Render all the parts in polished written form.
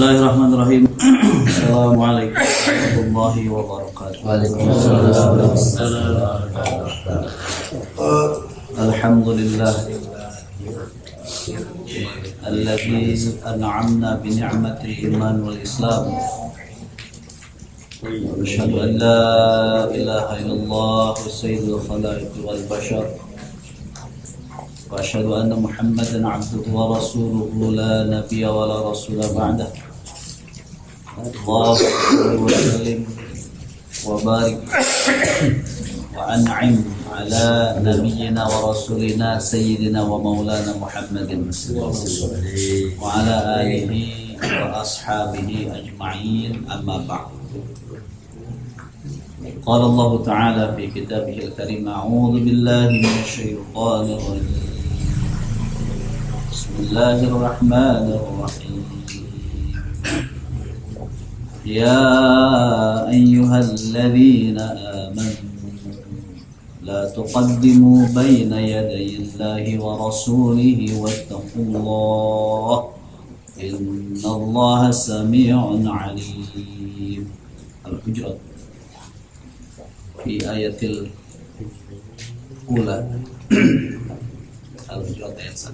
Bismillahirrahmanirrahim. Assalamualaikum warahmatullahi wabarakatuh. Alhamdulillah alladzi an'amna bi ni'matil iman wal islam. Asyhadu an la ilaha illallah sayyidul khalaiq wal bashar. وأشهد أن محمدا عبده ورسوله لا نبي ولا رسول بعده اللهم صل وسلم وبارك وأنعم على نبينا ورسولنا سيدنا ومولانا محمد وعلى آله وأصحابه أجمعين أما بعد قال الله تعالى في كتابه الكريم أعوذ بالله من الشيطان الرجيم بسم الله الرحمن الرحيم يا أيها الذين آمنوا لا تقدموا بين يدي الله ورسوله واتقوا الله إن الله سميع عليم. الحجرات في آية الأولى Al-Hujurat ayat 1.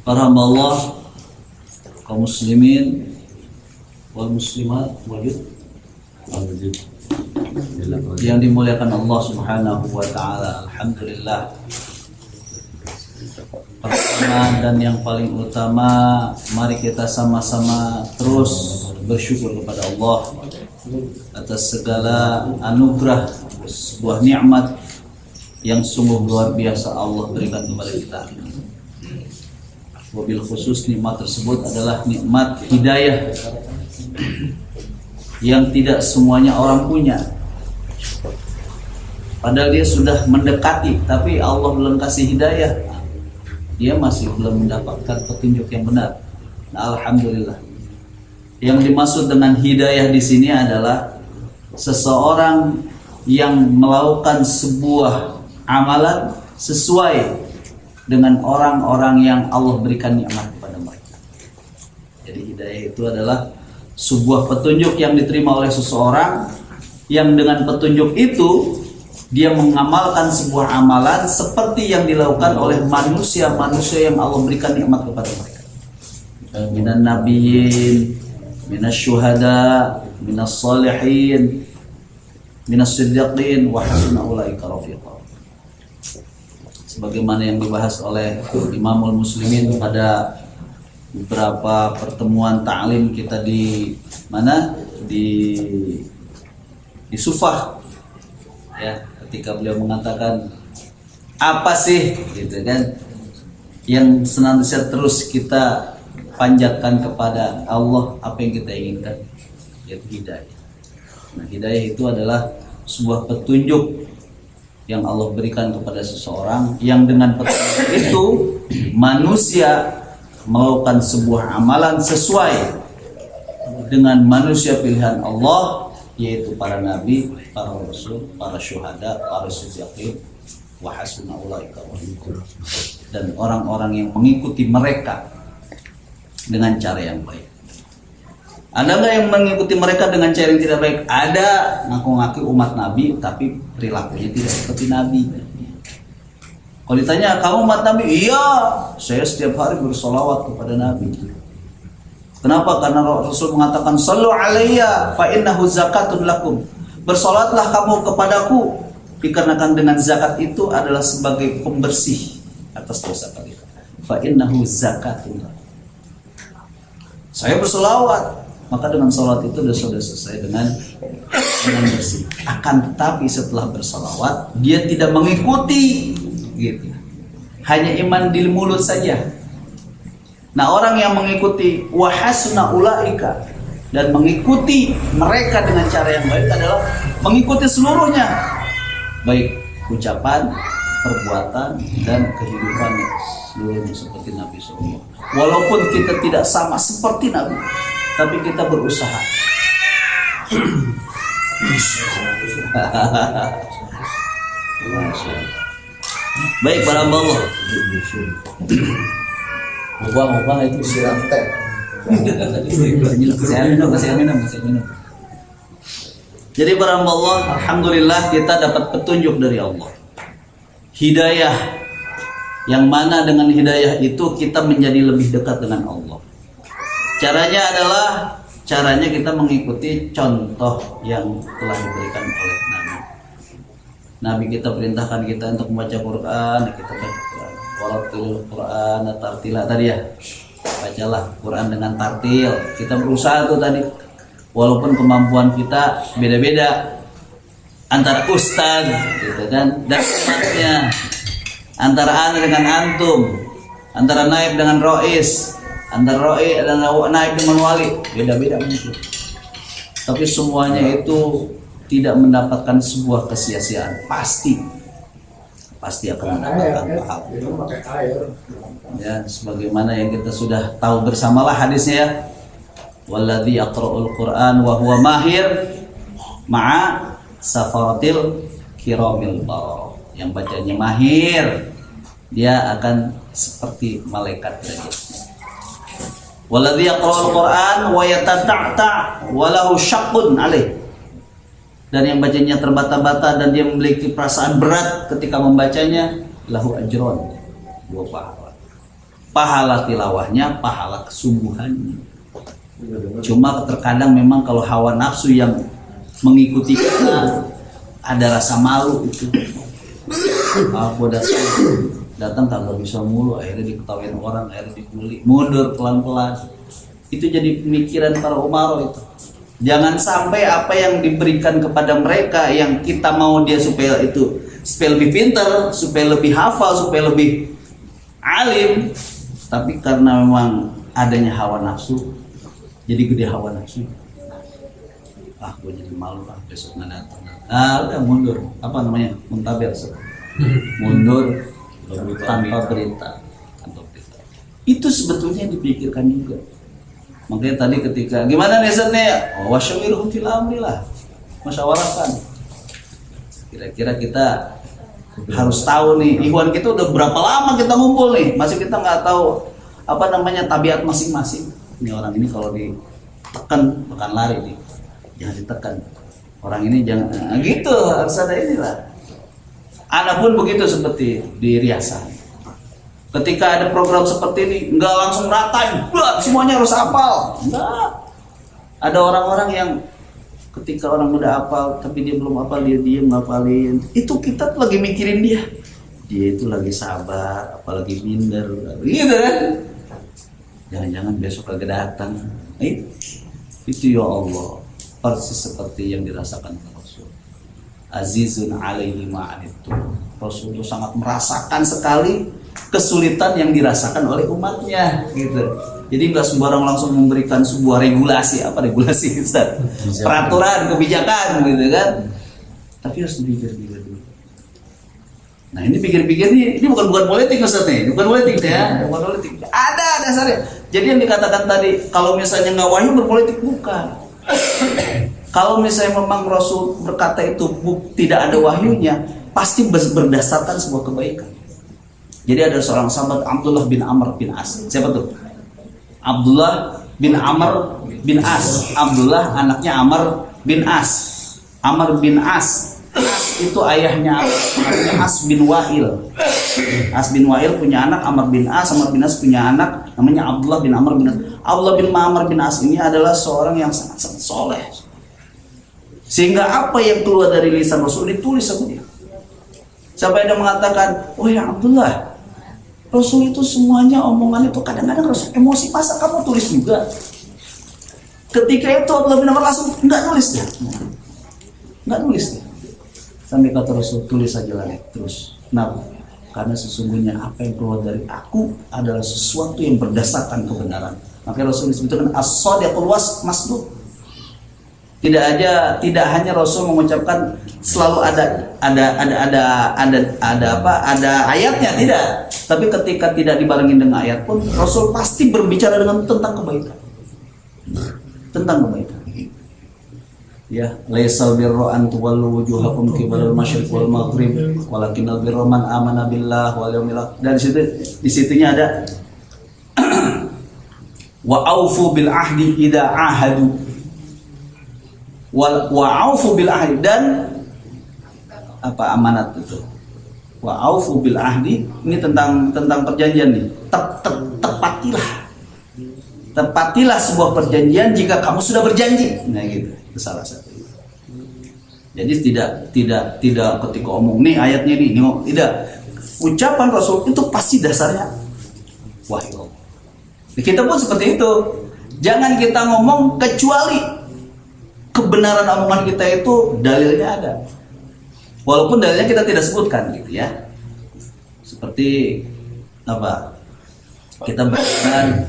Para hamba Allah, kaum muslimin wal muslimat wajud yang dimuliakan Allah Subhanahu wa taala. Alhamdulillah. Pertama dan yang paling utama, mari kita sama-sama terus bersyukur kepada Allah atas segala anugerah, sebuah nikmat yang sungguh luar biasa Allah berikan kepada kita. Wabil khusus nikmat tersebut adalah nikmat hidayah yang tidak semuanya orang punya. Padahal dia sudah mendekati, tapi Allah belum kasih hidayah. Dia masih belum mendapatkan petunjuk yang benar. Nah, alhamdulillah. Yang dimaksud dengan hidayah di sini adalah seseorang yang melakukan sebuah amalan sesuai dengan orang-orang yang Allah berikan nikmat kepada mereka. Jadi hidayah itu adalah sebuah petunjuk yang diterima oleh seseorang yang dengan petunjuk itu dia mengamalkan sebuah amalan seperti yang dilakukan oleh manusia-manusia yang Allah berikan nikmat kepada mereka. Minan nabiyyin, minas syuhada, minas salihin, minas siddiqin wa hasuna ulaika rafiqa. Sebagaimana yang dibahas oleh Imamul Muslimin pada beberapa pertemuan ta'lim kita di mana di Sufah ya, ketika beliau mengatakan apa sih gitu kan yang senantiasa terus kita panjatkan kepada Allah, apa yang kita inginkan, yaitu hidayah. Nah, hidayah itu adalah sebuah petunjuk yang Allah berikan kepada seseorang yang dengan petunjuk itu manusia melakukan sebuah amalan sesuai dengan manusia pilihan Allah, yaitu para nabi, para rasul, para syuhada, para siddiqin wa hasuna ulaika rafiqa, dan orang-orang yang mengikuti mereka dengan cara yang baik. Ada nggak yang mengikuti mereka dengan cara yang tidak baik? Ada, ngaku-ngaku umat Nabi tapi perilakunya tidak seperti Nabi. Kalau ditanya, kamu umat Nabi? Iya, saya setiap hari bersolawat kepada Nabi. Kenapa? Karena Rasul mengatakan sallu alayya fa innahu zakatun lakum. Bersolatlah kamu kepadaku, dikarenakan dengan zakat itu adalah sebagai pembersih atas dosa kalian. Fa innahu zakatun lakum. Saya bersolawat, maka dengan sholat itu sudah selesai dengan bersih. Akan tetapi setelah bersolawat dia tidak mengikuti, gitu. Hanya iman di mulut saja. Nah, orang yang mengikuti wahasuna ulaika dan mengikuti mereka dengan cara yang baik adalah mengikuti seluruhnya, baik ucapan, perbuatan, dan kehidupannya seluruhnya seperti Nabi SAW. Walaupun kita tidak sama seperti Nabi, tapi kita berusaha. Baik para hamba Allah. Mubah itu siram teh. Kasih minum. Jadi para hamba Allah, alhamdulillah kita dapat petunjuk dari Allah. Hidayah, yang mana dengan hidayah itu kita menjadi lebih dekat dengan Allah. Caranya adalah kita mengikuti contoh yang telah diberikan oleh Nabi. Nabi kita perintahkan kita untuk membaca Quran, kita baca Quran. Walatil Quran tartila tadi ya. Bacalah Quran dengan tartil. Kita berusaha tuh tadi. Walaupun kemampuan kita beda-beda antara ustaz gitu kan dan umatnya, antara ana dengan antum, antara naib dengan rois, antara rois dan naib dengan wali, beda-beda mungkin. Tapi semuanya itu tidak mendapatkan sebuah kesia-siaan, pasti akan mendapatkan pahala. Ya, sebagaimana yang kita sudah tahu bersamalah hadisnya ya. Walladzi yaqra'ul Qur'an wa huwa mahir ma'a safaratil kiramil bararah. Yang bacanya mahir, dia akan seperti malaikat derajatnya. Walladzi yaqra'ul Qur'an wa yatata'ta wa lahu syaqqun alaih. Dan yang bacanya terbata-bata dan dia memiliki perasaan berat ketika membacanya, lahu ajron, 2 pahala. Pahala tilawahnya, pahala kesungguhannya. Cuma terkadang memang kalau hawa nafsu yang mengikuti kita, ada rasa malu itu. Aku datang kagak bisa mulu, akhirnya diketawain orang, akhirnya dibully, mundur pelan-pelan. Itu jadi pemikiran para umaro itu. Jangan sampai apa yang diberikan kepada mereka yang kita mau dia supaya lebih pintar, supaya lebih hafal, supaya lebih alim, tapi karena memang adanya hawa nafsu, jadi gede hawa nafsu. Gue jadi malu besok nggak datang. Udah mundur. Apa namanya? Muntaber. Mundur tanpa berita. Itu sebetulnya dipikirkan juga. Makanya tadi ketika gimana nih Ustaznya? Wasyawirhum fil amri lah. Musyawarahkan. Kira-kira kita harus tahu nih, ikhwan kita udah berapa lama kita ngumpul nih, masih kita nggak tahu apa namanya tabiat masing-masing. Ini orang ini kalau ditekan bukan lari nih, jangan ditekan. Orang ini jangan gitu, harus ada inilah. Anak pun begitu seperti di riasan. Ketika ada program seperti ini, nggak langsung ratain, semuanya harus hafal. Enggak. Ada orang-orang yang ketika orang udah hafal, tapi dia belum hafal, dia diem ngapalin. Itu kita tuh lagi mikirin dia. Dia itu lagi sabar, apalagi minder, gitu kan? Jangan-jangan besok lagi datang. Itu ya Allah, persis seperti yang dirasakan Rasul. Azizun alaihi ma'anittum. Rasul itu sangat merasakan sekali kesulitan yang dirasakan oleh umatnya, gitu. Jadi nggak sembarang langsung memberikan sebuah regulasi, Ustaz? Peraturan, kebijakan, gitu kan? Tapi harus dipikir-pikir dulu. Nah ini pikir-pikir ini bukan politik Ustaz nih, bukan politik ya, bukan politik. Ada dasarnya. Jadi yang dikatakan tadi, kalau misalnya nggak wahyu berpolitik, bukan. Kalau misalnya memang Rasul berkata itu tidak ada wahyunya, pasti berdasarkan sebuah kebaikan. Jadi ada seorang sahabat Abdullah bin Amr bin As. Siapa tuh? Abdullah bin Amr bin As. Abdullah anaknya Amr bin As. Amr bin As. As itu ayahnya As bin Wa'il. As bin Wa'il punya anak Amr bin As. Amr bin As punya anak namanya Abdullah bin Amr bin As. Abdullah bin Amr bin As ini adalah seorang yang sangat-sangat soleh. Sehingga apa yang keluar dari lisan Rasul ditulis sama dia. Sampai ada mengatakan, oh ya Abdullah, Rasul itu semuanya omongan itu kadang-kadang Rasul emosi, masa kamu tulis juga? Ketika itu Abdullah bin Amr langsung nggak nulis dia. Sampai kata Rasul, tulis saja lah terus. Kenapa? Karena sesungguhnya apa yang keluar dari aku adalah sesuatu yang berdasarkan kebenaran. Makanya Rasul disebutkan as-shadiqul masduq. Tidak hanya Rasul mengucapkan selalu ada ayatnya, tidak. Tapi ketika tidak dibarengi dengan ayat pun Rasul pasti berbicara tentang kebaikan. Ya, laisal birru an tuwallu wujuhakum qibalal masyriq wal maghrib, walakinnal birra man amana billah wal yawmil akhir. Dan di situnya ada Wa aufu bil ahdi idza ahadu. Wa aufu bil ahdi, dan apa amanat itu. Wa aufu bil ahdi, ini tentang perjanjian nih. Tepatilah sebuah perjanjian jika kamu sudah berjanji. Nah gitu. Itu salah satu. Jadi tidak ketika omong nih ayatnya ini tidak. Ucapan Rasul itu pasti dasarnya wahyu. Kita pun seperti itu. Jangan kita ngomong kecuali kebenaran omongan kita itu dalilnya ada. Walaupun dalilnya kita tidak sebutkan gitu ya. Seperti apa? Kita berjalan,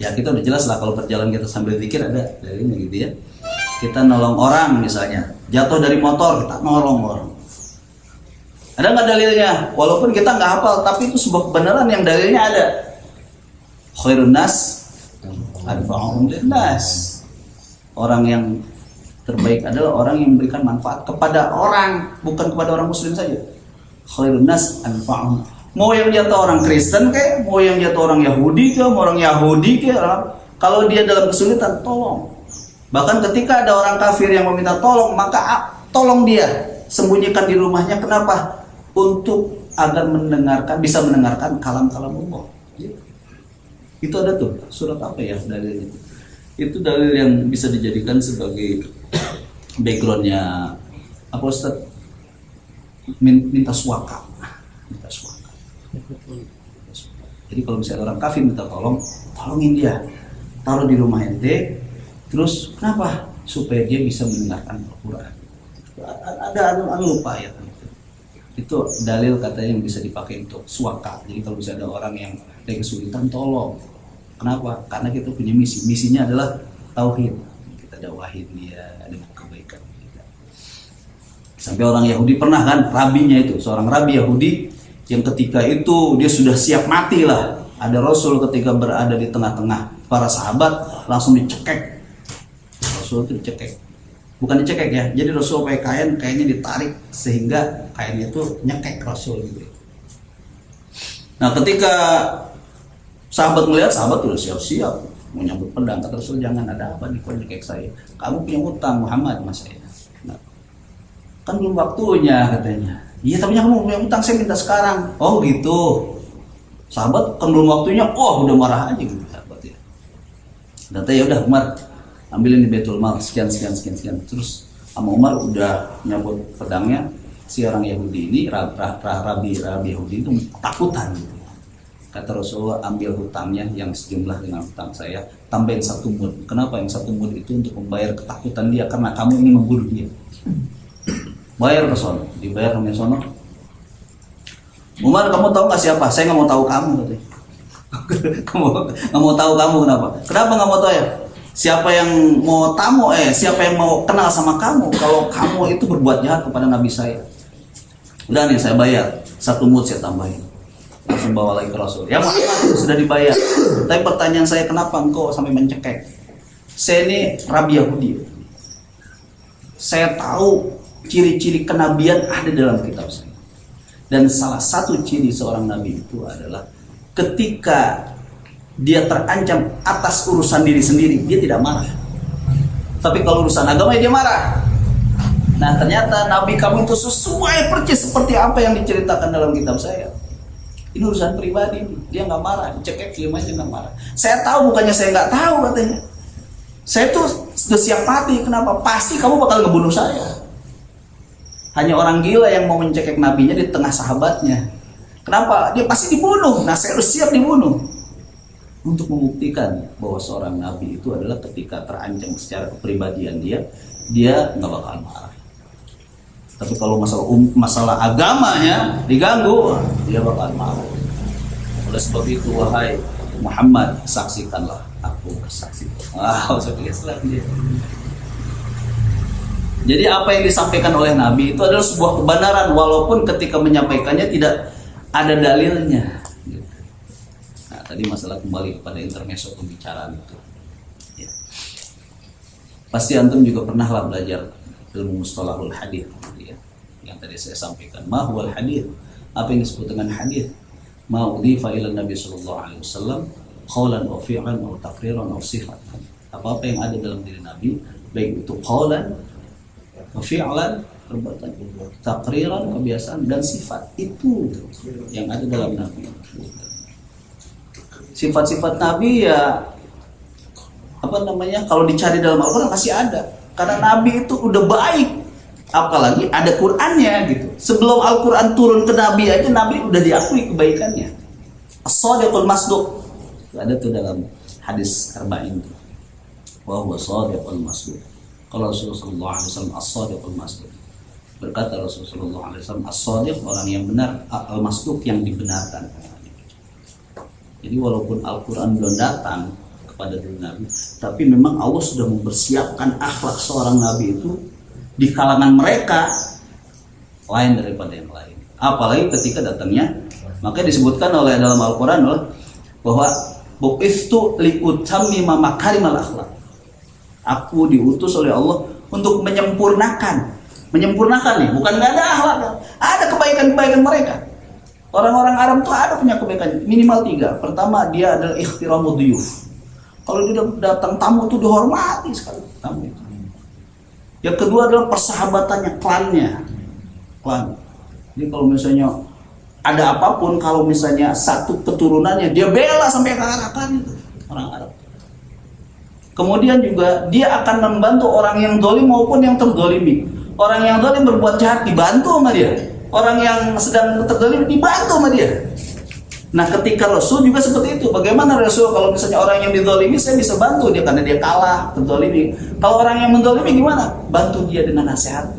ya kita udah jelas lah kalau berjalan kita sambil zikir ada dalilnya gitu ya. Kita nolong orang misalnya, jatuh dari motor kita nolong orang. Ada nggak dalilnya? Walaupun kita nggak hafal, tapi itu sebuah kebenaran yang dalilnya ada. Khairun nas anfa'uhum linnas. Orang yang terbaik adalah orang yang memberikan manfaat kepada orang, bukan kepada orang muslim saja. Khairun nas anfa'uhum. Mau yang jatuh orang Kristen kayak, mau yang jatuh orang Yahudi kayak, mau orang Yahudi kayak, kalau dia dalam kesulitan tolong. Bahkan ketika ada orang kafir yang meminta tolong, maka tolong dia, sembunyikan di rumahnya. Kenapa? Untuk agar bisa mendengarkan kalam-kalam Allah. Itu ada tuh surat apa ya dalilnya itu dalil yang bisa dijadikan sebagai backgroundnya apa Ustaz, minta suaka. Jadi kalau misalnya orang kafir minta tolongin dia, taruh di rumah ente. Terus kenapa? Supaya dia bisa mendengarkan Al-Quran. Ada lupa ya. Itu dalil katanya yang bisa dipakai untuk suaka. Jadi kalau misalnya ada orang yang lagi kesulitan tolong. Kenapa? Karena kita punya misi. Misinya adalah tauhid. Kita dakwahin dia dengan kebaikan kita. Sampai orang Yahudi pernah kan, rabinya itu, seorang rabi Yahudi yang ketika itu dia sudah siap mati lah. Ada Rasul ketika berada di tengah-tengah para sahabat langsung dicekek. Rasul itu dicekek. Bukan dicekek ya. Jadi Rasul pakai kainnya ditarik sehingga kainnya itu nyekek Rasul gitu. Nah, ketika sahabat melihat, sahabat udah siap-siap mau nyambut pedang. Kata Rasul, jangan, ada apa nih kok nyekek saya? Kamu punya utang Muhammad mas saya. Nah, kan belum waktunya katanya. Iya, tapi kamu punya utang, saya minta sekarang. Oh gitu. Sahabat kan belum waktunya. Oh, udah marah aja gitu sahabat ya. Data ya udah Umar, ambilin di Baitul Mal sekian. Terus sama Umar udah nyabut pedangnya. Si orang Yahudi ini, Rabi Yahudi itu takutan gitu. Kata Rasulullah, ambil hutangnya yang sejumlah dengan hutang saya, tambahin 1 mud. Kenapa yang 1 mud itu? Untuk membayar ketakutan dia karena kamu ingin membunuh dia. Bayar ke sono, dibayar ke sono. Umar, kamu tahu nggak siapa? Saya nggak mau tahu kamu katanya. Kamu nggak mau tahu kamu kenapa? Kenapa nggak mau tahu ya? Siapa yang siapa yang mau kenal sama kamu kalau kamu itu berbuat jahat kepada Nabi saya? Udah nih, saya bayar 1 mud, saya tambahin. Langsung bawa lagi ke Rasul. Ya Muhammad, sudah dibayar. Tapi pertanyaan saya, kenapa engkau sampai mencekek? Saya ini Rabi Yahudi. Saya tahu ciri-ciri kenabian ada dalam kitab saya. Dan salah satu ciri seorang nabi itu adalah ketika dia terancam atas urusan diri sendiri, dia tidak marah. Tapi kalau urusan agama dia marah. Nah, ternyata nabi kamu itu sesuai persis seperti apa yang diceritakan dalam kitab saya. Ini urusan pribadi, dia nggak marah, dicekek diam aja nggak marah. Saya tahu, bukannya saya nggak tahu katanya. Saya tuh sudah siap mati. Kenapa? Pasti kamu bakal ngebunuh saya. Hanya orang gila yang mau mencekek nabinya di tengah sahabatnya. Kenapa? Dia pasti dibunuh. Nah, saya harus siap dibunuh. Untuk membuktikan bahwa seorang nabi itu adalah ketika terancam secara kepribadian dia nggak bakal marah. Tapi kalau masalah agamanya diganggu, dia bakal marah. Oleh sebab itu, wahai Muhammad, saksikanlah aku bersaksi. Jadi apa yang disampaikan oleh Nabi itu adalah sebuah kebenaran, walaupun ketika menyampaikannya tidak ada dalilnya. Nah, tadi masalah kembali kepada intermezzo pembicaraan itu. Ya. Pasti antum juga pernah lah belajar ilmu mustalahul hadis. Yang tadi saya sampaikan, ma huwal hadis, apa yang disebut dengan hadis? Ma udhifa ila Nabi sallallahu alaihi wasallam qaulan aw fi'lan aw taqriran aw sifatan. Apa-apa yang ada dalam diri Nabi, baik itu qaulan, fi'lan, perbuatan, taqriran, kebiasaan, dan sifat, itu yang ada dalam Nabi. Sifat-sifat Nabi ya kalau dicari dalam Al-Quran pasti ada, karena Nabi itu udah baik, apalagi ada Qurannya gitu. Sebelum Al-Quran turun ke Nabi aja, Nabi udah diakui kebaikannya. As-Shadiqul Masduq, ada tuh dalam hadis Arba'in, wa huwa shadiqul masduq. Kalau Rasulullah SAW as-Shadiqul Masduq, berkata Rasulullah SAW, as-Shadiq orang yang benar, al-Masduq yang dibenarkan. Jadi walaupun Al-Quran belum datang kepada diri Nabi, tapi memang Allah sudah mempersiapkan akhlak seorang Nabi itu di kalangan mereka lain daripada yang lain. Apalagi ketika datangnya, makanya disebutkan oleh dalam Al-Quran bahwa bu'ithtu li'utammima makarimal akhlak. Aku diutus oleh Allah untuk menyempurnakan nih, bukan nggak ada akhlak, ada kebaikan-kebaikan mereka. Orang-orang Arab tuh ada punya kebaikan minimal 3. Pertama, dia adalah ikhtiramu duyuf. Kalau dia datang tamu tuh dihormati sekali tamu itu. Yang kedua adalah persahabatannya, klan. Jadi kalau misalnya ada apapun, kalau misalnya satu keturunannya dia bela sampai ke akar itu orang Arab. Kemudian juga dia akan membantu orang yang zalim maupun yang terzalimi. Orang yang zalim berbuat jahat dibantu sama dia. Orang yang sedang terzalim dibantu sama dia. Nah, ketika Rasul juga seperti itu. Bagaimana Rasul kalau misalnya orang yang dizalimi, saya bisa bantu dia karena dia kalah, terzalimi. Kalau orang yang menzalimi gimana? Bantu dia dengan nasihat.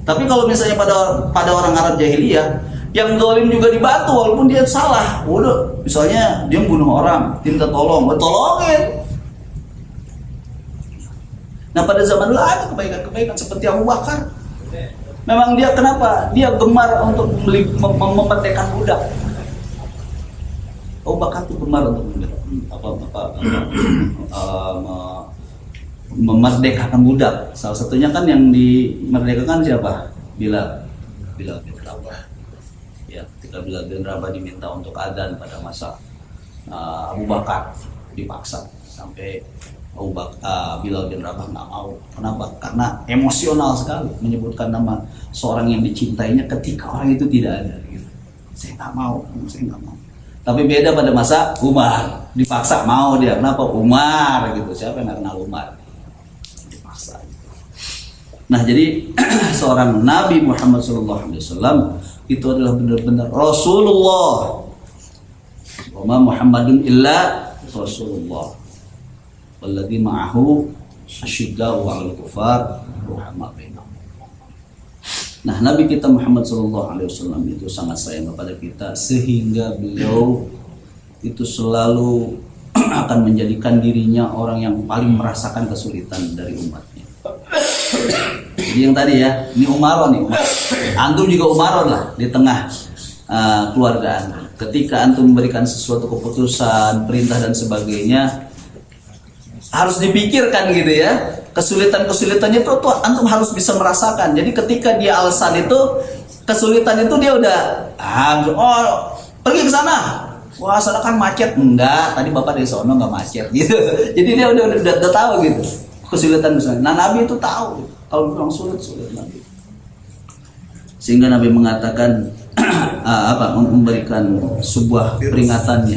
Tapi kalau misalnya pada orang Arab jahiliyah, yang zalim juga dibantu walaupun dia salah. Udah, misalnya dia membunuh orang, minta tolong, tolongin. Nah, pada zaman dulu ada kebaikan-kebaikan seperti Abu Bakar. Memang dia kenapa? Dia gemar untuk memerdekakan budak. Abu Bakar itu gemar untuk memerdekakan budak. Salah satunya kan yang dimerdekakan siapa? Bilal bin Rabah. Ya, ketika Bilal bin Rabah diminta untuk adzan pada masa Abu Bakar, dipaksa sampai Bilal bin Rabah nggak mau. Kenapa? Karena emosional sekali menyebutkan nama seorang yang dicintainya ketika orang itu tidak ada. Gitu. Saya nggak mau. Tapi beda pada masa Umar, dipaksa mau dia. Kenapa? Umar gitu. Siapa yang nggak kenal Umar? Dipaksa. Nah, jadi seorang Nabi Muhammad SAW itu adalah benar-benar Rasulullah. Wa ma Muhammadun illa Rasulullah. Walladzi ma'ahu asyidda'u 'alal kufar ruhama bainahum. Nah, Nabi kita Muhammad SAW itu sangat sayang kepada kita, sehingga beliau itu selalu akan menjadikan dirinya orang yang paling merasakan kesulitan dari umatnya. Jadi yang tadi ya, ini Umaron nih. Antum juga Umaron lah di tengah keluarga antum. Ketika antum memberikan sesuatu keputusan, perintah dan sebagainya, harus dipikirkan gitu ya. Kesulitan-kesulitannya itu tuh antum harus bisa merasakan. Jadi ketika dia alasan itu, kesulitan itu dia udah pergi ke sana. Wah, sana kan macet. Enggak, tadi Bapak dari sono enggak macet gitu. Jadi dia udah tahu gitu. Kesulitan misalnya. Nah, Nabi itu tahu kalau bilang sulit Nabi. Sehingga Nabi mengatakan memberikan sebuah peringatan.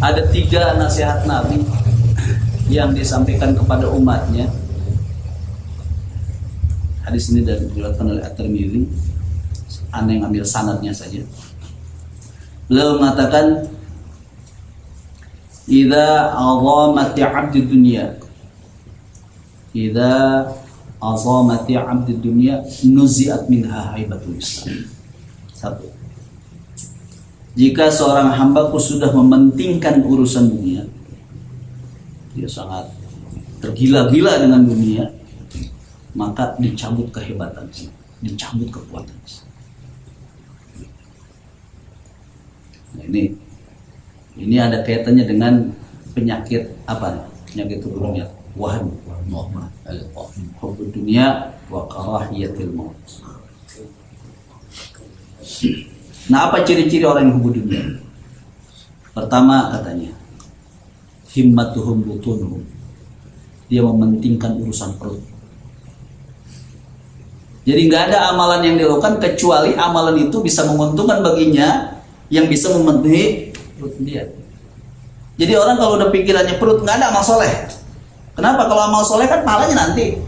Ada 3 nasihat Nabi yang disampaikan kepada umatnya. Hadis ini diriwayatkan oleh At-Tirmidzi. Aneh ngambil sanadnya saja. Beliau mengatakan, "Idza 'azamati 'abdi dunya, idza 'azamati 'abdi dunya nuzi'at minha haibatul Islam." 1. Jika seorang hambaku sudah mementingkan urusan dunia, dia sangat tergila-gila dengan dunia, maka dicabut kehebatan, dicabut kekuatan. Nah, ini ada kaitannya dengan penyakit apa? Penyakit dunia, waham, hubbud dunia wa karahiyatil maut. Nah, apa ciri-ciri orang yang hubbu dunia? Pertama katanya, himmatuhum butunuhum. Dia mementingkan urusan perut. Jadi nggak ada amalan yang dilakukan kecuali amalan itu bisa menguntungkan baginya, yang bisa memenuhi perut dia. Jadi orang kalau udah pikirannya perut, nggak ada amal soleh. Kenapa? Kalau amal soleh kan pahalanya nanti.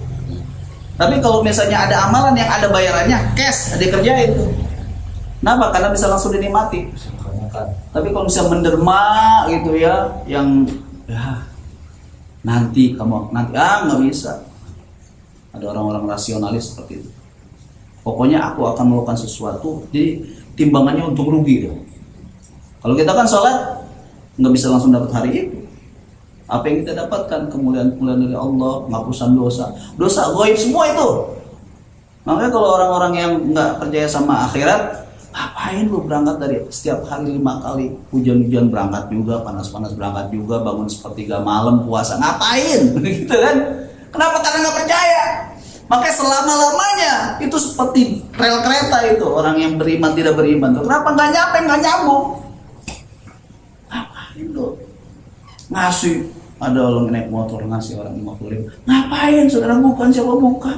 Tapi kalau misalnya ada amalan yang ada bayarannya, cash, ada kerjain tuh. Kenapa? Karena bisa langsung dinikmati. Tapi kalau misalnya menderma gitu ya, yang ya nanti nggak bisa. Ada orang-orang rasionalis seperti itu. Pokoknya aku akan melakukan sesuatu, jadi timbangannya untung rugi dong. Kalau kita kan sholat nggak bisa langsung dapat hari itu. Apa yang kita dapatkan? Kemuliaan-kemuliaan dari Allah, penghapusan dosa gaib semua itu. Makanya kalau orang-orang yang nggak percaya sama akhirat, ngapain lu berangkat dari setiap hari 5 kali, hujan-hujan berangkat juga, panas-panas berangkat juga, bangun sepertiga malam puasa, ngapain? Gitu kan? Kenapa? Karena nggak percaya. Makanya selama-lamanya itu seperti rel kereta itu, orang yang beriman tidak beriman tuh. Kenapa nggak nyambung? Ngapain lu? Ngasih, ada orang naik motor ngasih orang 50.000. Ngapain? Saudara bukan siapa bukan?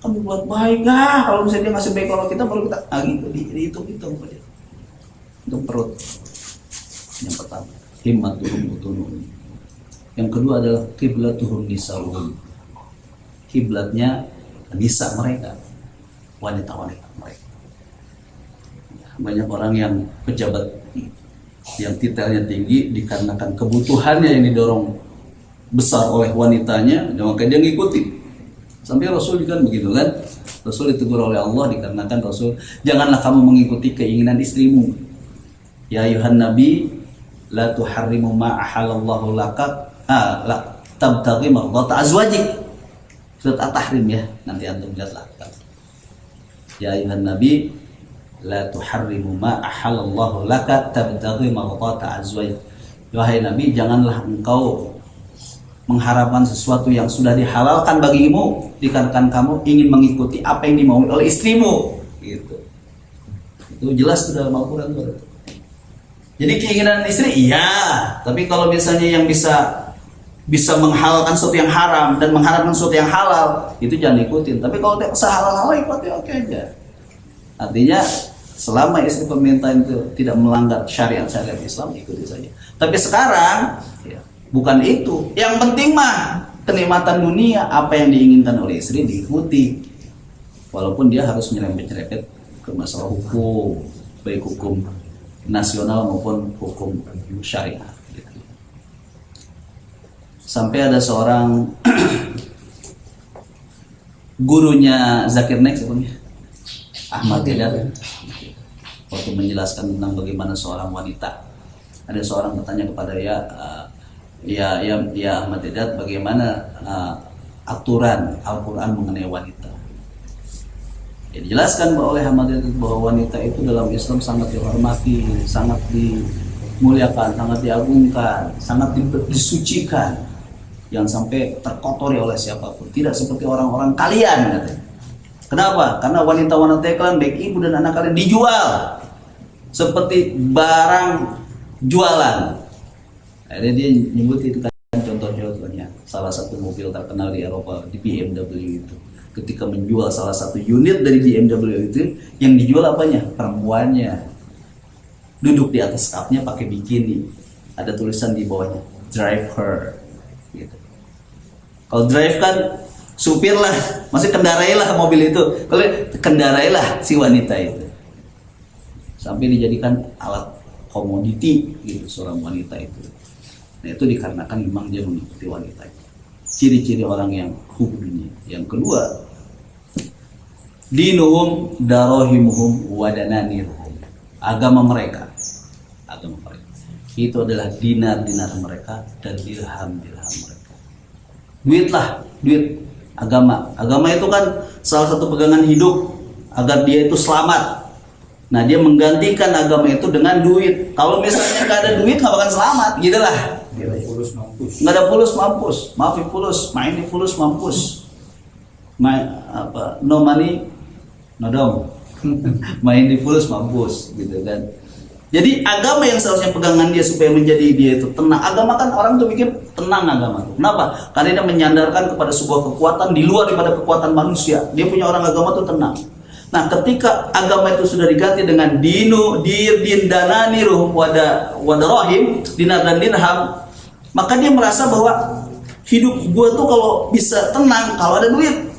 Kamu buat baik kalau misalnya dia ngasih baik kalau kita baru kita gitu dihitung aja. Untuk perut. Yang pertama, himmatuhum butunuhum. Yang kedua adalah qiblatuhum nisa'uhum. Kiblatnya nisa mereka, wanita-wanita mereka. Banyak orang yang pejabat yang titelnya tinggi dikarenakan kebutuhannya yang didorong besar oleh wanitanya, maka dia ngikutin. Sampai Rasul juga begitu kan? Rasul ditegur oleh Allah dikarenakan Rasul, janganlah kamu mengikuti keinginan istrimu. Ya ayuhan nabi, la tuharrimu ma ahalallahu laka, la tabtaghi mardata azwajik. Surat At-Tahrim ya, nanti antum lihatlah. Ya ayuhan nabi, la tuharrimu ma ahalallahu laka tabtaghi mardata azwajik. Wahai nabi, janganlah engkau mengharapkan sesuatu yang sudah dihalalkan bagimu dikarenakan kamu ingin mengikuti apa yang dimaui oleh istrimu, gitu. Itu jelas sudah dalam Al-Quran. Jadi keinginan istri iya, tapi kalau misalnya yang bisa menghalalkan sesuatu yang haram dan mengharapkan sesuatu yang halal, itu jangan ikutin. Tapi kalau sehalal-halal ikuti oke aja. Artinya selama istri pemerintah itu tidak melanggar syariat Islam, ikuti saja. Tapi sekarang ya, bukan itu. Yang penting mah kenikmatan dunia, apa yang diinginkan oleh istri diikuti. Walaupun dia harus nyerempet-nyerempet ke masalah hukum, baik hukum nasional maupun hukum syariah. Sampai ada seorang gurunya Zakir Naik sebelumnya, Ahmad Dedat, waktu menjelaskan tentang bagaimana seorang wanita, ada seorang bertanya kepada ya Ahmad Dedat, bagaimana aturan Al-Quran mengenai wanita. Ya, dijelaskan oleh Ahmad Dedat bahwa wanita itu dalam Islam sangat dihormati, sangat dimuliakan, sangat diagungkan, sangat disucikan, jangan sampai terkotori oleh siapapun. Tidak seperti orang-orang kalian, katanya. Kenapa? Karena wanita-wanita kalian, baik ibu dan anak kalian, dijual seperti barang jualan. Akhirnya dia nyebut itu kan contoh-contohnya. Salah satu mobil terkenal di Eropa, di BMW itu, ketika menjual salah satu unit dari BMW itu, yang dijual apanya? Perempuannya. Duduk di atas kapnya pakai bikini, ada tulisan di bawahnya, drive her, gitu. Kalau drive kan supir lah, maksudnya kendarailah mobil itu. Kalau kendarailah si wanita itu, sampai dijadikan alat komoditi gitu seorang wanita itu. Nah, itu dikarenakan memang dia mengikuti wanita itu. Ciri-ciri orang yang hubbu dunia. Yang kedua, dinuhum darohimuhum wadananiruhum. Agama mereka itu adalah dinar-dinar mereka dan dirham-dirham mereka. Duit agama itu kan salah satu pegangan hidup agar dia itu selamat. Nah, dia menggantikan agama itu dengan duit. Kalau misalnya nggak ada duit nggak bakal selamat, gitulah. Nggak ada fulus mampus, maafi fulus, maini fulus mampus. No money, no dom. Main di fulus mampus gitu kan. Jadi agama yang seharusnya pegangan dia supaya menjadi dia itu tenang. Agama kan orang tuh pikir tenang agama. Kenapa? Karena dia menyandarkan kepada sebuah kekuatan di luar daripada kekuatan manusia. Dia punya orang agama tuh tenang. Nah, ketika agama itu sudah diganti dengan dinu, din danani ruh wada rahim, dinar dan dirham, maka dia merasa bahwa hidup gue tuh kalau bisa tenang kalau ada duit.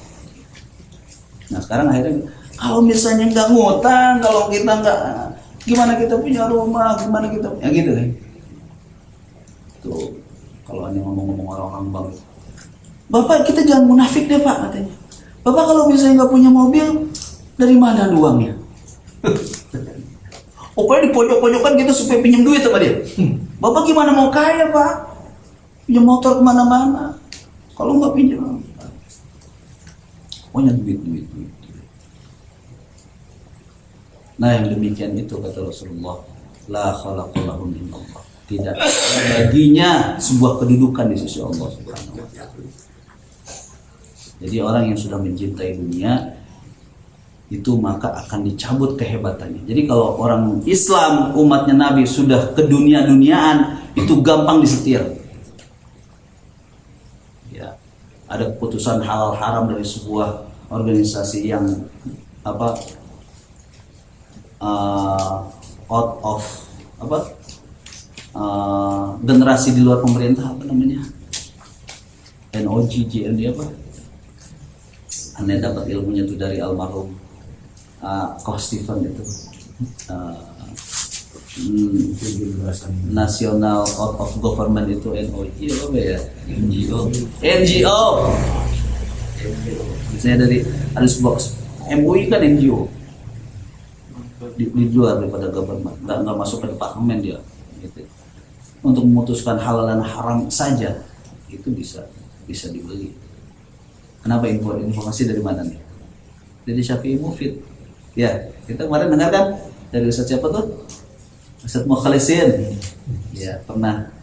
Nah, sekarang akhirnya kalau misalnya nggak ngutang, kalau kita nggak, gimana kita punya rumah, gimana kita, ya gitu kan. Tuh, kalau hanya ngomong-ngomong orang-orang bang, Bapak kita jangan munafik deh Pak katanya. Bapak kalau misalnya nggak punya mobil, dari mana uangnya? Pokoknya di pojok-pojokan kita supaya pinjam duit sama dia. Bapak gimana mau kaya Pak? Pinjam motor kemana-mana. Kalau nggak pinjam, pokoknya duit. Nah, yang demikian itu kata Rasulullah, la khalaqallahu min Allah. Tidak ada baginya sebuah kedudukan di sisi Allah Subhanahu wa taala. Jadi orang yang sudah mencintai dunia itu maka akan dicabut kehebatannya. Jadi kalau orang Islam umatnya Nabi sudah ke dunia-duniaan itu gampang disetir. Ya, ada keputusan halal haram dari sebuah organisasi yang out of generasi di luar pemerintah, apa namanya, NOG, JND apa? Anda dapat ilmunya itu dari almarhum Koh Stephen itu, National Out of Government itu NOG apa ya? NGO. Misalnya dari ada sebuah MUI kan NGO. Di luar daripada government, nggak masuk ke departemen dia, gitu. Untuk memutuskan halal dan haram saja itu bisa dibeli. Kenapa informasi dari mana nih? Dari Syafi'i Mufid. Ya, kita kemarin dengar kan dari Ustaz siapa tuh? Ustaz Mukhlisin. Ya,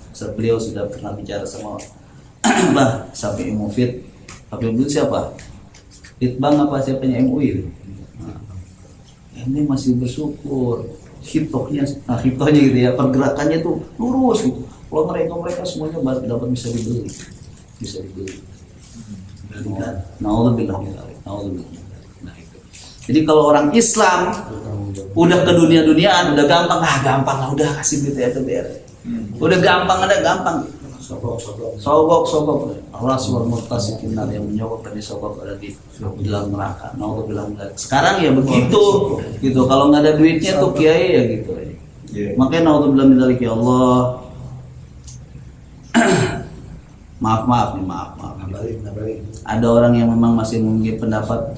Ustaz beliau sudah pernah bicara sama Bah Syafi'i Mufid. Tapi dulu siapa? Itbang apa siapanya MUI? Ini masih bersyukur, hitohnya gitu ya, pergerakannya tuh lurus gitu. Kalau mereka semuanya dapat bisa dibeli. Naudzubillah. Nah itu. Jadi kalau orang Islam udah ke dunia-duniaan udah gampang lah, udah kasih duit ya TBR. Udah gampang. Sogok. Allah SWT murtasikin yang menyogok dan disogok ada di dalam neraka. Naudzubillah. Sekarang ya begitu gitu. Kalau nggak ada duitnya tuh kiai ya gitu. Makanya naudzubillah min dzalik ya Allah. Maaf. Ada orang yang memang masih memiliki pendapat,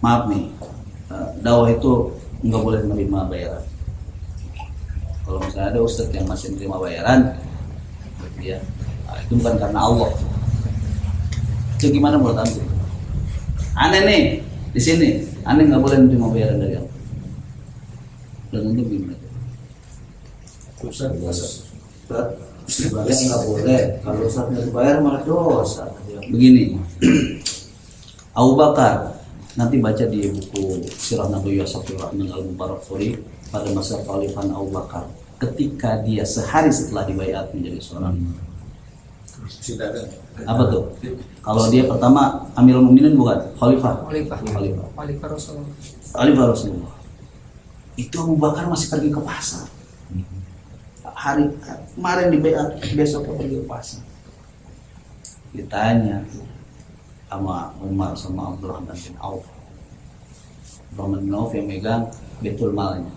maaf nih, dakwah itu nggak boleh menerima bayaran. Kalau misalnya ada ustadz yang masih menerima bayaran, ya itu bukan karena Allah. Itu gimana menurut antum? Aneh nih di sini, aneh nggak boleh menerima bayaran dari Allah. Dan antum gimana? Ustadz nggak boleh. Kalau ustadznya dibayar malah dosa. Begini, Abu Bakar, nanti baca di buku Sirah Nabawiyah Safiur Rahman Al-Mubarakfuri pada masa kekhalifahan Abu Bakar, ketika dia sehari setelah dibaiat menjadi seorang apa tuh? Kalau dia pertama Amirul Mukminin bukan Khalifah Rasulullah. Itu Abu Bakar masih pergi ke pasar. Hari kemarin dibaiat, besoknya pergi ke pasar. Ditanya sama Umar sama Abdurrahman bin Auf. Abdurrahman bin Auf yang megang betul malnya.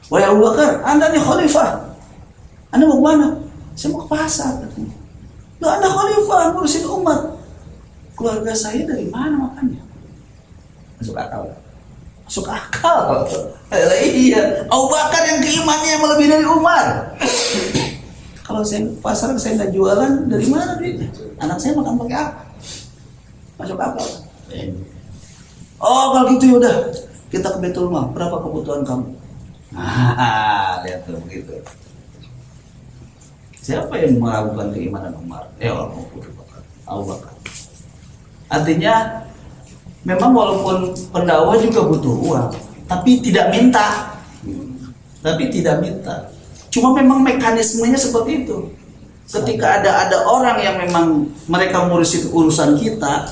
Wahai Abu Bakar, Anda nih khalifah. Anda mau kemana? Saya mau ke pasar. Loh, Anda khalifah, ngurusin umat. Keluarga saya dari mana makannya? Masuk akal. Iya. Abu Bakar yang keimanannya melebihi dari Umar. Kalau saya ke pasar saya nggak jualan, dari mana duitnya? Anak saya makan pakai apa? Masuk akal. Oh kalau gitu yaudah, kita ke Baitul Mal. Berapa kebutuhan kamu? Lihat tuh begitu. Siapa yang meragukan keimanan Umar? Abu Bakar. Artinya memang walaupun pendakwah juga butuh uang, tapi tidak minta. Cuma memang mekanismenya seperti itu. Ketika ada orang yang memang mereka ngurusin urusan kita,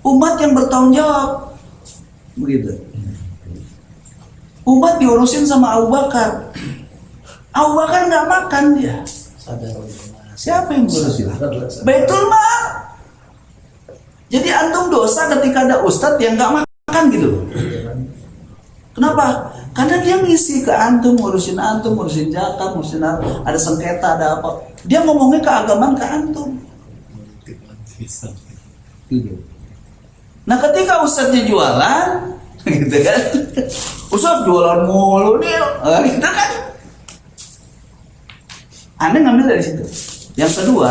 umat yang bertanggung jawab, begitu. Umat diurusin sama Abu Bakar. Abu Bakar nggak makan dia. Siapa yang ngurusin? Baitul Mal. Jadi antum dosa ketika ada ustadz yang nggak makan gitu. Kenapa? Karena dia ngisi ke antum, ngurusin zakat, ngurusin ada sengketa, ada apa. Dia ngomongnya keagamaan ke antum. Nah ketika ustadznya jualan, gitu kan, ustadz jualan mulu nih, gitu kan. Anda ngambil dari situ. Yang kedua,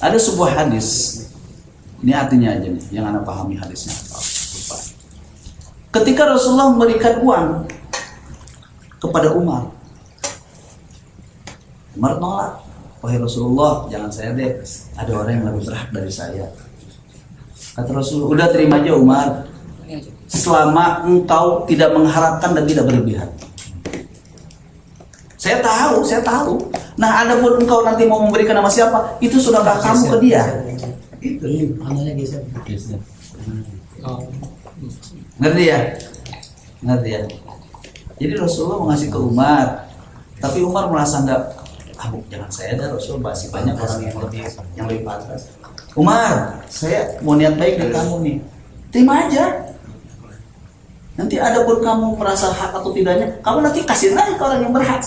ada sebuah hadis. Ini artinya aja nih, yang Anda pahami hadisnya. Ketika Rasulullah memberikan uang kepada Umar nolak. Wahai Rasulullah, jangan saya deh. Ada orang yang lebih berhak dari saya. Kata Rasulullah, udah terima aja Umar. Selama engkau tidak mengharapkan dan tidak berlebihan. Saya tahu. Nah, adapun engkau nanti mau memberikan nama siapa, itu sudahkah kamu ke dia? Itu. Ngerti ya? Jadi Rasulullah mengasih ke Umar, tapi Umar merasa enggak, jangan saya dah, Rasul masih banyak orang yang lebih pantas. Umar, saya mau niat baik dari kamu nih, terima aja. Nanti adapun kamu merasa hak atau tidaknya, kamu nanti kasih lagi ke orang yang berhak.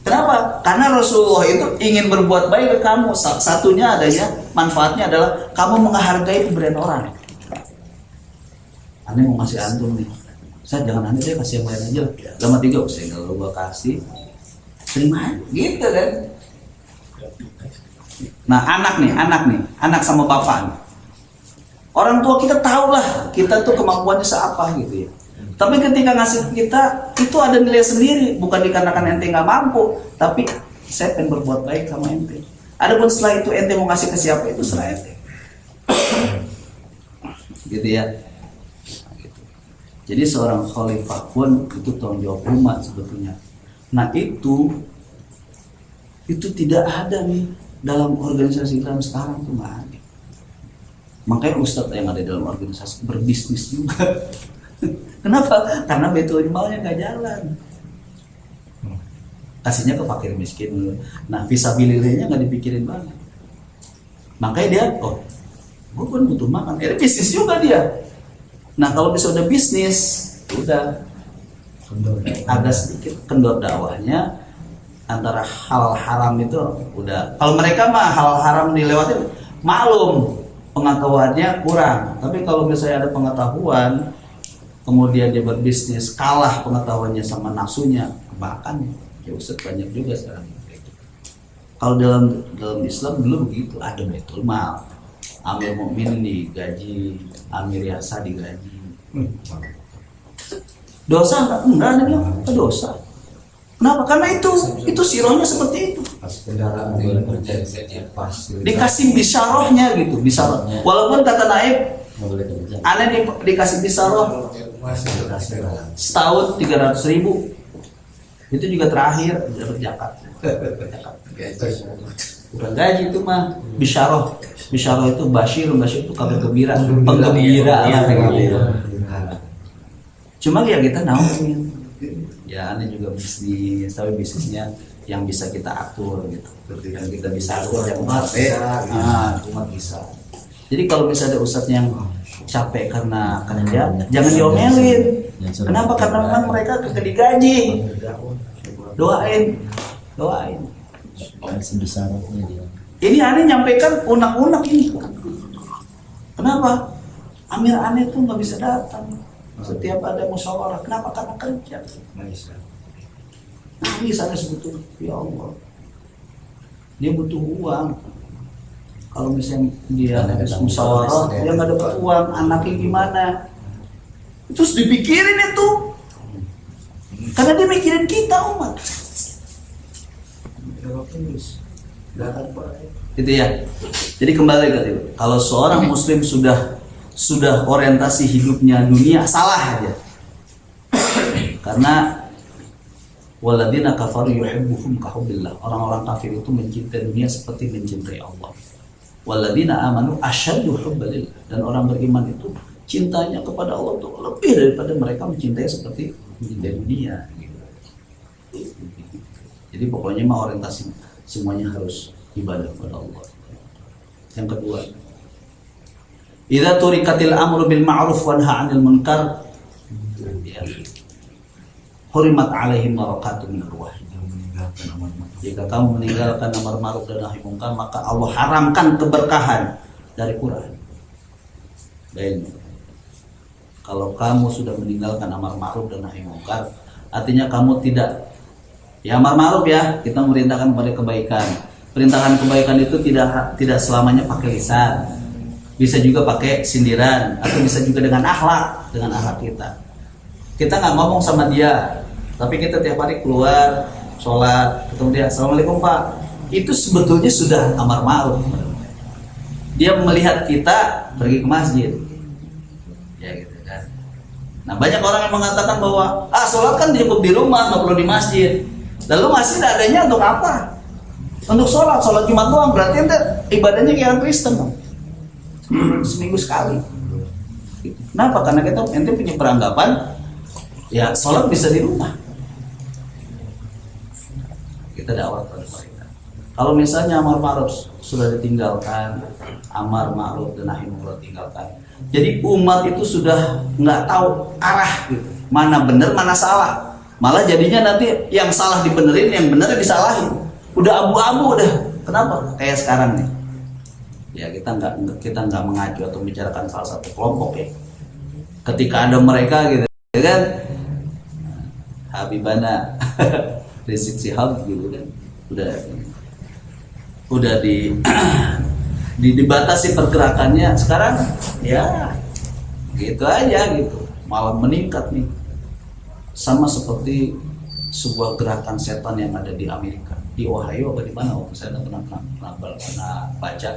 Kenapa? Karena Rasulullah itu ingin berbuat baik ke kamu. Satunya adanya, manfaatnya adalah kamu menghargai pemberian orang. Anda mau ngasih antum nih, saya jangan aneh, saya kasih yang lain aja. Lama 3, saya kalau gua kasih, terima gitu kan. Nah anak sama bapak nih. Orang tua kita tahu lah, kita tuh kemampuannya seapa gitu ya. Tapi ketika ngasih kita, itu ada nilai sendiri, bukan dikarenakan ente nggak mampu, tapi saya pengen berbuat baik sama ente. Adapun setelah itu ente mau ngasih ke siapa, itu serah ente. Gitu ya. Jadi seorang khalifah pun itu tanggung jawab umat sebetulnya. Nah itu tidak ada nih dalam organisasi Islam sekarang tuh nggak ada. Makanya ustadz yang ada dalam organisasi berbisnis juga. Kenapa? Karena Baitul Malnya nggak jalan. Kasihnya ke fakir miskin dulu. Nah fisabilillahnya nggak dipikirin banget. Makanya dia, gue kan butuh makan. Bisnis juga dia. Nah kalau bisa udah bisnis, udah agak sedikit kendor dakwahnya antara hal haram itu udah. Kalau mereka mah hal haram dilewatin, maklum pengetahuannya kurang. Tapi kalau misalnya ada pengetahuan, kemudian dia berbisnis kalah pengetahuannya sama nafsunya, kemakan ya Ustaz banyak juga sekarang. Kalau dalam Islam dulu begitu, ada Baitul Mal. Amir Mukmin digaji, Amir Yasa digaji. Dosa enggak ada bilang itu dosa. Kenapa? Karena itu sirohnya seperti itu. Dikasih bisarohnya gitu, bisaroh. Walaupun kata Naib, aneh dikasih bisaroh setahun 300.000, itu juga terakhir dapat zakat. Bukan gaji itu mah bisaroh. Bisyarah itu basyir itu kabar gembira, penggembira lah gitu. Cuma ya kita naumin. Ya aneh juga bisnis, tapi bisnisnya yang bisa kita atur gitu. Yang kita bisa atur yang umat bisa. Jadi kalau misalnya ada ustadz yang capek karena kerja, jangan diomelin. Kenapa? Karena memang mereka digaji. Doain. Sebesarnya dia. Ini aneh nyampaikan unak-unak ini. Kenapa? Amir aneh tuh nggak bisa datang setiap ada musyawarah. Kenapa? Karena kerja. Nangis aneh sebetulnya. Ya Allah, dia butuh uang. Kalau misalnya dia musyawarah, dia nggak dapat uang, anaknya gimana? Terus dipikirin itu. Karena dia mikirin kita umat. Gitu ya. Jadi kembali ke itu. Kalau seorang muslim sudah sudah orientasi hidupnya dunia, salah aja. Karena waladina kafaru yuhibbuhum kahubbillah, orang-orang kafir itu mencintai dunia seperti mencintai Allah. Waladina amanu asyaddu hubbalillah, dan orang beriman itu cintanya kepada Allah itu lebih daripada mereka mencintai seperti mencintai dunia. Jadi pokoknya mah orientasi semuanya harus ibadah kepada Allah. Yang kedua, idza turikatil amru bil ma'ruf wa nahy 'anil munkar, ya, hurimat 'alaihim barakatun min ruh. Jika kamu meninggalkan amar ma'ruf dan nahi munkar, maka Allah haramkan keberkahan dari Quran. Dan kalau kamu sudah meninggalkan amar ma'ruf dan nahi munkar, artinya kamu tidak, ya amar ma'ruf ya, kita merintahkan kepada kebaikan. Perintahkan kebaikan itu tidak selamanya pakai lisan. Bisa juga pakai sindiran, atau bisa juga dengan akhlak kita. Kita nggak ngomong sama dia, tapi kita tiap hari keluar sholat, ketemu dia, assalamualaikum Pak. Itu sebetulnya sudah amar ma'ruf. Dia melihat kita pergi ke masjid, ya gitu kan. Nah banyak orang yang mengatakan bahwa sholat kan cukup di rumah, nggak perlu di masjid. Lalu masjid adanya untuk apa? Untuk sholat Jumat doang, berarti ente ibadahnya kayak orang Kristen dong. Seminggu sekali. Kenapa? Karena kita ente punya peranggapan ya sholat bisa di rumah. Kita dakwah pada mereka. Kalau misalnya amar ma'ruf sudah ditinggalkan, amar ma'ruf dan nahi munkar tinggalkan, jadi umat itu sudah nggak tahu arah gitu, mana benar mana salah. Malah jadinya nanti yang salah dibenerin, yang benar disalahin. Udah abu-abu udah. Kenapa? Kayak sekarang nih. Ya kita nggak mengacu atau membicarakan salah satu kelompok ya. Ketika ada mereka gitu, ya kan? Habibana Rizik Sihab gitu kan. Udah dibatasi pergerakannya. Sekarang ya gitu aja gitu. Malah meningkat nih. Sama seperti sebuah gerakan setan yang ada di Amerika, di Ohio apa di mana, saya pernah baca.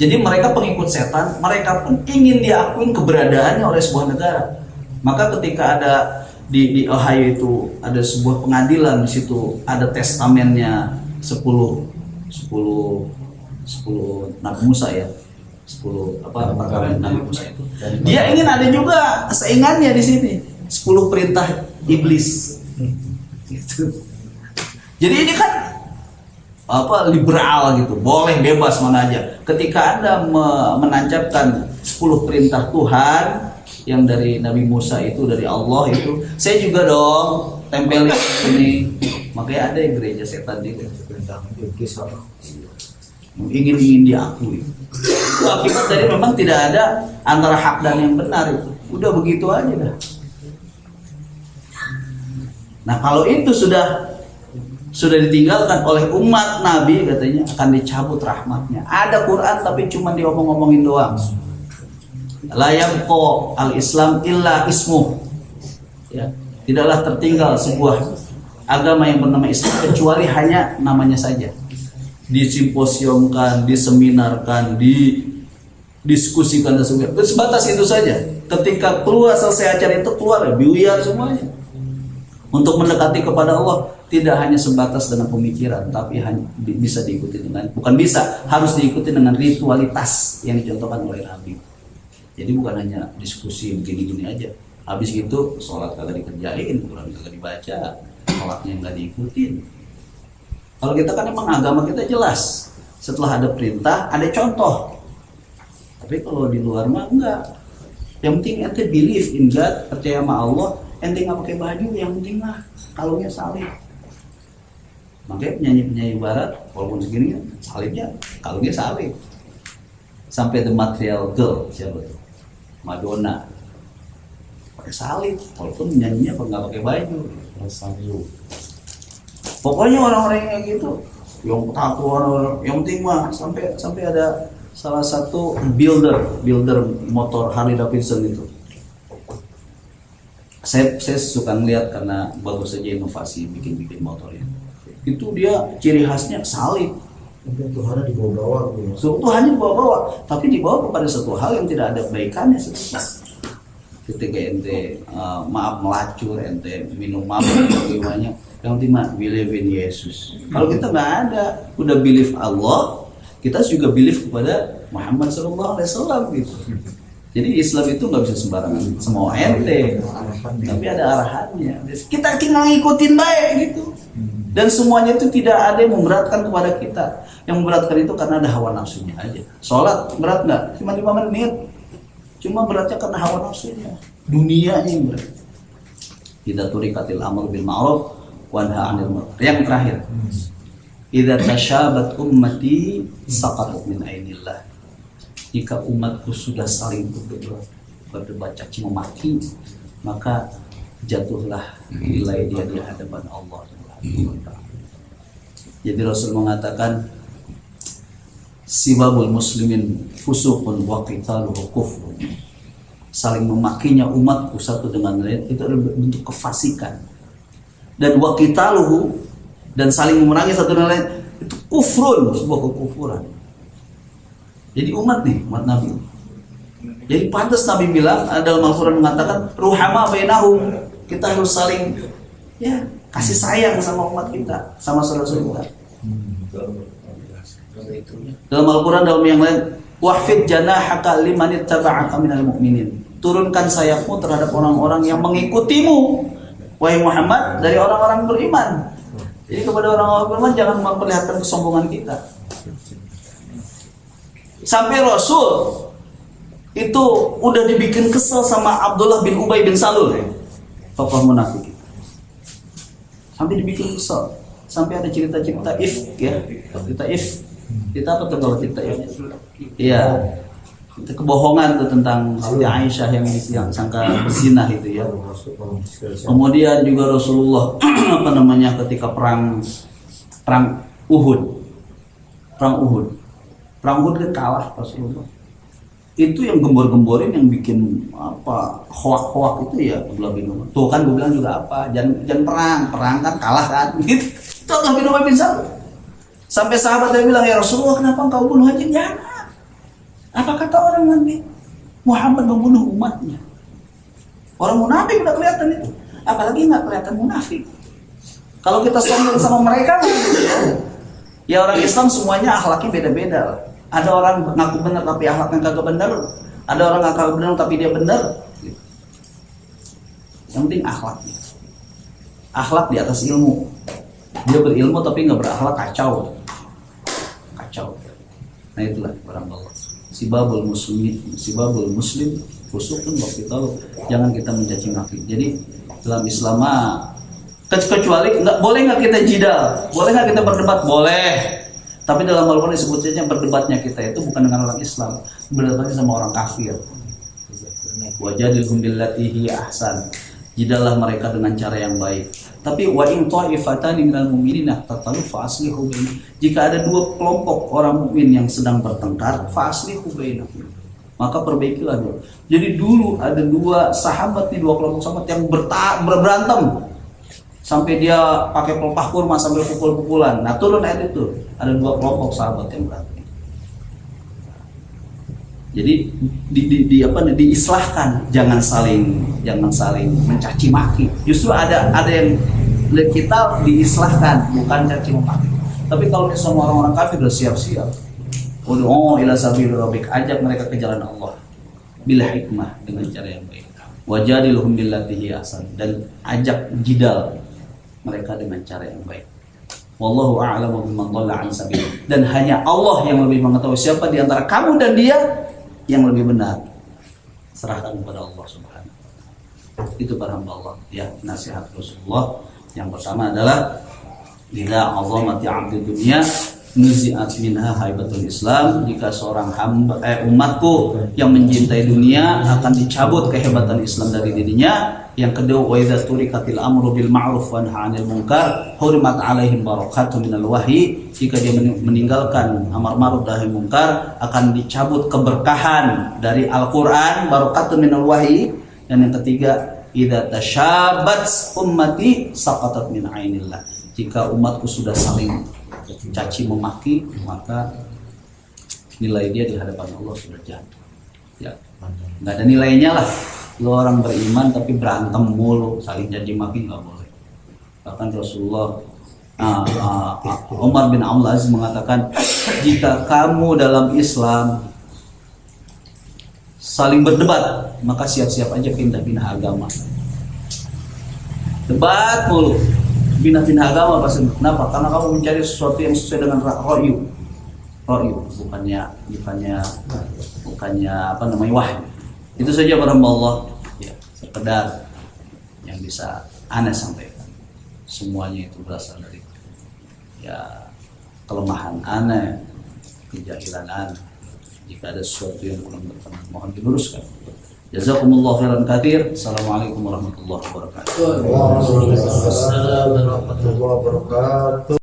Jadi mereka pengikut setan, mereka pun ingin diakuin keberadaannya oleh sebuah negara. Maka ketika ada di Ohio itu ada sebuah pengadilan, di situ ada testamennya 10 Nabi Musa ya. 10 perkawinan Nabi Musa itu. Dia ingin ada juga saingannya di sini. 10 perintah iblis. Gitu. Jadi ini kan liberal gitu, boleh bebas mana aja. Ketika Anda menancapkan 10 perintah Tuhan yang dari Nabi Musa itu, dari Allah itu, saya juga dong tempelin ini. Makanya ada yang gereja setan itu ingin diakui. Itu akibat dari memang tidak ada antara hak dan yang benar itu. Udah begitu aja dah. Nah kalau itu sudah ditinggalkan oleh umat Nabi, katanya akan dicabut rahmatnya. Ada Quran tapi cuma diomong-omongin doang. La yabqa al-Islam illa ismuh. Ya, tidaklah tertinggal sebuah agama yang bernama Islam kecuali hanya namanya saja. Disimposiumkan, diseminarkan, didiskusikan dan sebagainya. Sebatas itu saja. Ketika keluar selesai acara itu keluar buyar semuanya. Untuk mendekati kepada Allah tidak hanya sebatas dengan pemikiran, tapi hanya bisa diikuti dengan, bukan bisa, harus diikuti dengan ritualitas yang dicontohkan oleh Nabi. Jadi bukan hanya diskusi begini-gini aja. Habis gitu sholat kagak dikerjain, Quran kagak dibaca, sholatnya nggak diikutin. Kalau kita kan emang agama kita jelas. Setelah ada perintah, ada contoh. Tapi kalau di luar mah enggak. Yang penting ente believe in God, percaya sama Allah. Ente nggak pakai baju, yang penting mah kalungnya salib. Makanya penyanyi barat walaupun segini salibnya, kalungnya salib. Sampai The Material Girl, siapa tuh? Madonna pakai salib walaupun nyanyinya nggak pakai baju. Pokoknya orang-orang kayak gitu, yang tahu yang penting mah sampai ada salah satu builder motor Harley Davidson itu. Saya suka ngeliat karena bagus saja inovasi bikin motornya. Itu dia ciri khasnya salib. Tapi Tuhan dibawa-bawa gitu. So, Tuhannya dibawa-bawa, tapi dibawa kepada satu hal yang tidak ada kebaikannya sebetulnya. Ketika ente maaf melacur, ente minum mabuk bagaimana, yang penting believe in Yesus. Kalau kita nggak ada, udah believe Allah, kita juga believe kepada Muhammad SAW gitu. Jadi Islam itu nggak bisa sembarangan semua ente, tapi ada arahannya. Kita tinggal ngikutin baik gitu. Dan semuanya itu tidak ada yang memberatkan kepada kita. Yang memberatkan itu karena ada hawa nafsunya aja. Sholat berat nggak? Cuma 5 menit. Cuma beratnya karena hawa nafsunya. Dunianya yang berat. Idza turikatil amr bil ma'ruf wa nahy 'anil munkar. Yang terakhir. Idza tashabat ummati saqatat min ainillah. Jika umatku sudah saling berdebat caci memaki, maka jatuhlah nilai dia di hadapan Allah. Jadi Rasul mengatakan sibabul muslimin fusuqun wa qitaluhu kufrun. Saling memakinya umatku satu dengan lain itu adalah bentuk kefasikan. Dan wa qitaluhu, dan saling memerangi satu dengan lain itu kufrun, sebuah kekufuran. Jadi umat Nabi. Jadi pantas Nabi bilang dalam Al-Quran mengatakan ruhama bainahum, kita harus saling kasih sayang sama umat kita, sama saudara-saudara kita. Dalam Al-Quran dalam yang lain, wahfid janahaka liman ittaba'aka minal mu'minin. Turunkan sayapmu terhadap orang-orang yang mengikutimu, wahai Muhammad, dari orang-orang beriman. Jadi kepada orang-orang beriman jangan memperlihatkan kesombongan kita. Sampai Rasul itu udah dibikin kesel sama Abdullah bin Ubay bin Salul, tokoh munafik. Sampai dibikin kesel, sampai ada cerita-cerita if kita apa tuh kalau cerita if? Iya, itu kebohongan tuh tentang Siti Aisyah yang sangka berzinah itu ya. Kemudian juga Rasulullah ketika perang Uhud kan kalah Rasulullah. Itu yang gembor-gemborin, yang bikin hoak-hoak itu ya Abdullah bin Umar. Tuh kan gue bilang juga jangan perang kan kalah kan gitu. Itu Abdullah bin Umar bin Salul. Sampai sahabat dia bilang, ya Rasulullah, kenapa engkau bunuh aja? Jangan. Apa kata orang nanti? Muhammad membunuh umatnya. Orang munafik udah kelihatan itu. Apalagi nggak kelihatan munafik. Kalau kita sombong sama mereka, ya orang Islam semuanya akhlaknya beda-beda. Ada orang ngaku benar tapi akhlaknya kagak benar. Ada orang ngaku benar tapi dia benar. Yang penting akhlaknya. Akhlak di atas ilmu. Dia berilmu tapi nggak berakhlak, kacau. Nah itulah barang Allah. Sibabul muslim fusukun wa qitaluhu. Jangan kita mencaci maki. Jadi dalam Islam kecuali boleh nggak kita jidal, boleh nggak kita berdebat, boleh. Tapi dalam Al-Quran disebutnya berdebatnya kita itu bukan dengan orang Islam, berdebatnya sama orang kafir. Wajadilhum billati hiya ahsan. Jidallah mereka dengan cara yang baik. Tapi wa in ta'ifatani minal mu'minina tatalu fa aslihu bainahum. Jika ada dua kelompok orang mukmin yang sedang bertengkar, fa aslihu bainahum, maka perbaikilah dulu. Jadi dulu ada dua kelompok sahabat yang berantem sampai dia pakai pelepah kurma sambil pukul-pukulan. Nah turun ayat itu, ada dua kelompok sahabat yang berantem. Jadi diislahkan, jangan saling mencaci maki. Justru ada yang kita diislahkan, bukan caci maki. Tapi kalau semua orang-orang kafir sudah siap-siap, ila sabil rabbik, ajak mereka ke jalan Allah bila hikmah, dengan cara yang baik. Wajadilhum billati hiya ahsan, dan ajak jidal mereka dengan cara yang baik. Wallahu a'lamu biman dhalla an sabil. Dan hanya Allah yang lebih mengetahui siapa di antara kamu dan dia yang lebih benar. Serahkan kepada Allah Subhanahu. Itu para hamba Allah ya, nasihat Rasulullah. Yang pertama adalah bila azamati 'abdi dunya nuzi'at minha haibatul Islam. Jika seorang umatku yang mencintai dunia akan dicabut kehebatan Islam dari dirinya. Yang kedua, wa idza turikatil amru bil ma'ruf wa nahy 'anil munkar hurimat 'alaihim barakatun minal wahyi. Jika dia meninggalkan amar ma'ruf nahi munkar, akan dicabut keberkahan dari Al-Qur'an, barakatun minal wahyi. Dan yang ketiga, idza tashabat ummati saqatat min 'ainillah. ketika umatku sudah saling caci memaki, maka nilai dia di hadapan Allah sudah jatuh. Ya, nggak ada nilainya lah. Lo orang beriman tapi berantem mulu, saling caci maki nggak boleh. Bahkan Rasulullah Umar bin Abdul Aziz mengatakan, jika kamu dalam Islam saling berdebat, maka siap-siap aja pindah-pindah agama. Debat mulu, pindah-pindah agama pasti. Kenapa? Karena kamu mencari sesuatu yang sesuai dengan ro'yu, bukannya apa namanya wahyu. Itu saja para Allah, ya, sekedar yang bisa Ana sampaikan. Semuanya itu berasal dari ya kelemahan Ana, kejahilan Ana. Jika ada sesuatu yang kurang berkenan, mohon diluruskan. Jazakumullah khairan katsir. Assalamualaikum warahmatullahi wabarakatuh. Waalaikumsalam warahmatullahi wabarakatuh.